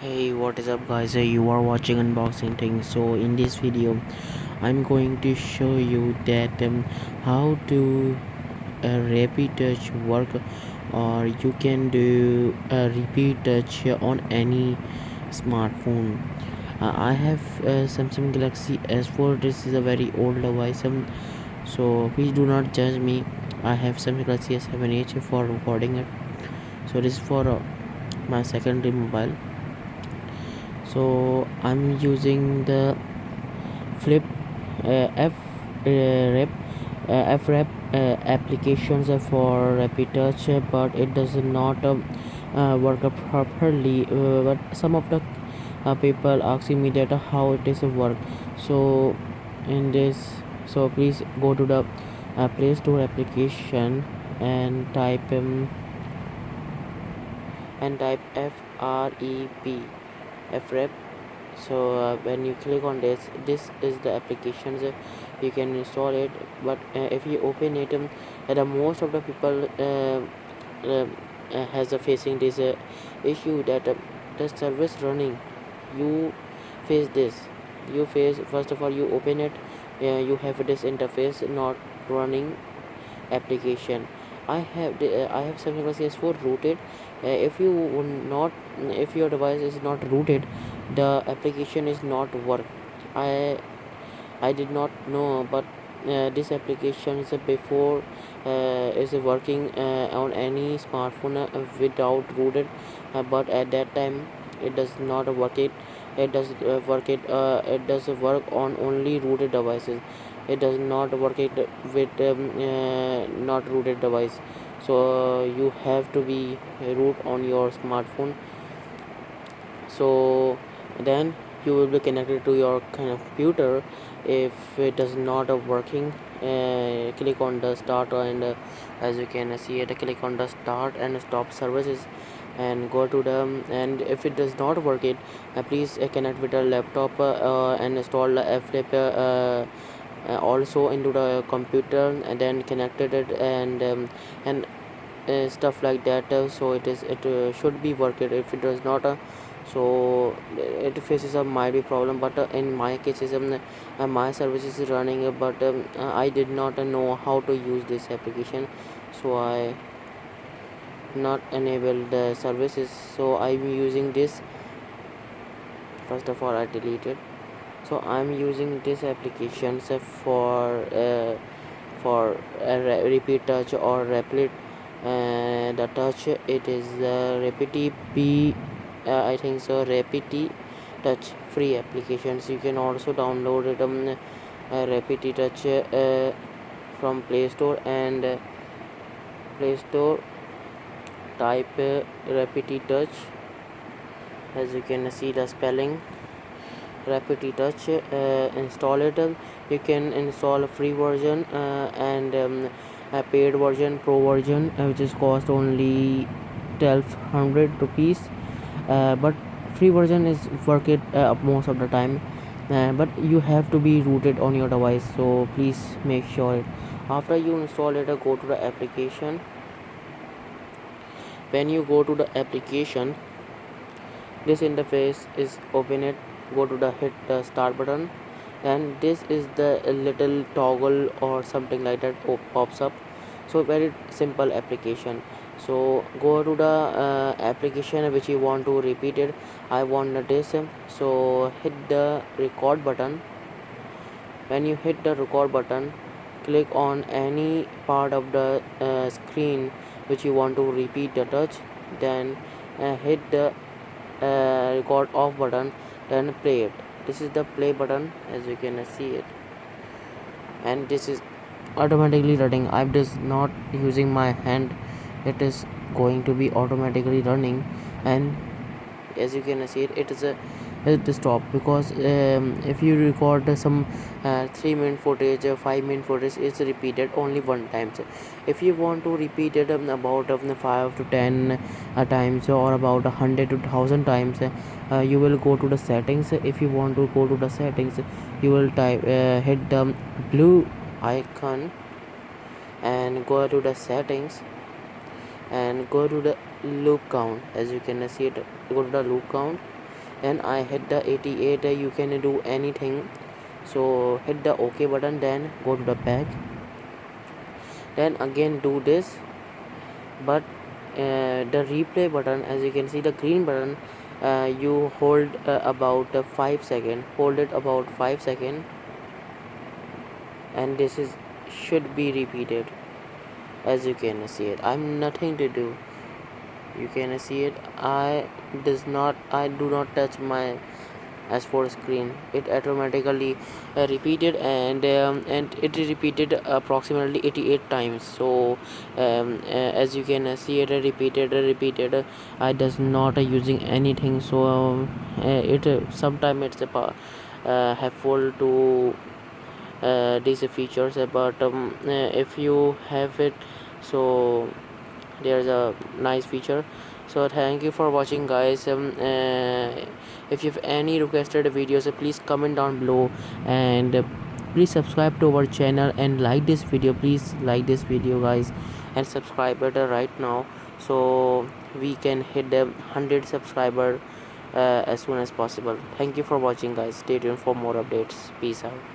Hey, what is up guys? You are watching unboxing things. So in this video I'm going to show you that how to repeat touch work, or you can do a repeat touch on any smartphone. I have Samsung Galaxy S4. This is a very old device, so please do not judge me. I have Samsung Galaxy S7H for recording it. So this is for my secondary mobile. So I'm using the flip f rep f rep applications for rapid touch, but it does not work properly, but some of the people asking me that how it is work. So in this, so please go to the Play Store application and type frep. So when you click on this is the applications, you can install it. But if you open it, the most of the people uh, has facing this issue that the service running. You face this, you face first of all, you open it, you have this interface not running application. I have Samsung Galaxy S4 rooted. If you would not, if your device is not rooted, the application is not work. I did not know, but this application is before is working on any smartphone without rooted, but at that time it does not work. It does work on only rooted devices. It does not work it with not rooted device. So you have to be root on your smartphone. So then you will be connected to your computer. If it does not working, click on the start, and as you can see it, click on the start and stop services and go to the, and if it does not work it, please connect with a laptop and install the flip also into the computer, and then connected it, and stuff like that. So it should be worked. If it does not, so it faces a might be problem. But in my cases, my service is running, but I did not know how to use this application, so I not enable the services. So I'm using this. First of all, I deleted. So I'm using this applications for repeat touch or replit the touch. It is Repeti P, I think so, Repeti touch free applications. You can also download it, Repeti touch from Play Store, and Play Store type Repeti touch. As you can see the spelling Repeti touch, install it. You can install a free version and a paid version, pro version, which is cost only 1200 rupees, but free version is work it most of the time, but you have to be rooted on your device, so please make sure it. After you install it, go to the application. When you go to the application, this interface is open it. Go to the hit the start button, and this is the little toggle or something like that pops up. So very simple application. So go to the application which you want to repeat it. I want this, so hit the record button. When you hit the record button, click on any part of the screen which you want to repeat the touch, then hit the record off button, then play it. This is the play button, as you can see it, and this is automatically running. I'm just not using my hand, it is going to be automatically running. And as you can see it, it is a stop, because if you record some 3-minute footage, 5-minute footage, it's repeated only one time. So if you want to repeat it about 5 to 10 times, or about 100 to 1000 times, you will go to the settings. If you want to go to the settings, you will type hit the blue icon and go to the settings and go to the loop count. As you can see it, go to the loop count, and I hit the 88. You can do anything, so hit the OK button, then go to the back, then again do this. But the replay button, as you can see, the green button, you hold about 5 seconds, hold it about 5 seconds, and this is should be repeated. As you can see it, I'm nothing to do, you can see it. I do not touch my S4 screen. It automatically repeated, and it repeated approximately 88 times. So as you can see it, repeated. I does not using anything. So it sometime it's helpful to these features, but if you have it, so there's a nice feature. So thank you for watching, guys. If you have any requested videos, please comment down below, and please subscribe to our channel and like this video. Please like this video, guys, and subscribe it right now, so we can hit the 100 subscriber as soon as possible. Thank you for watching, guys. Stay tuned for more updates. Peace out.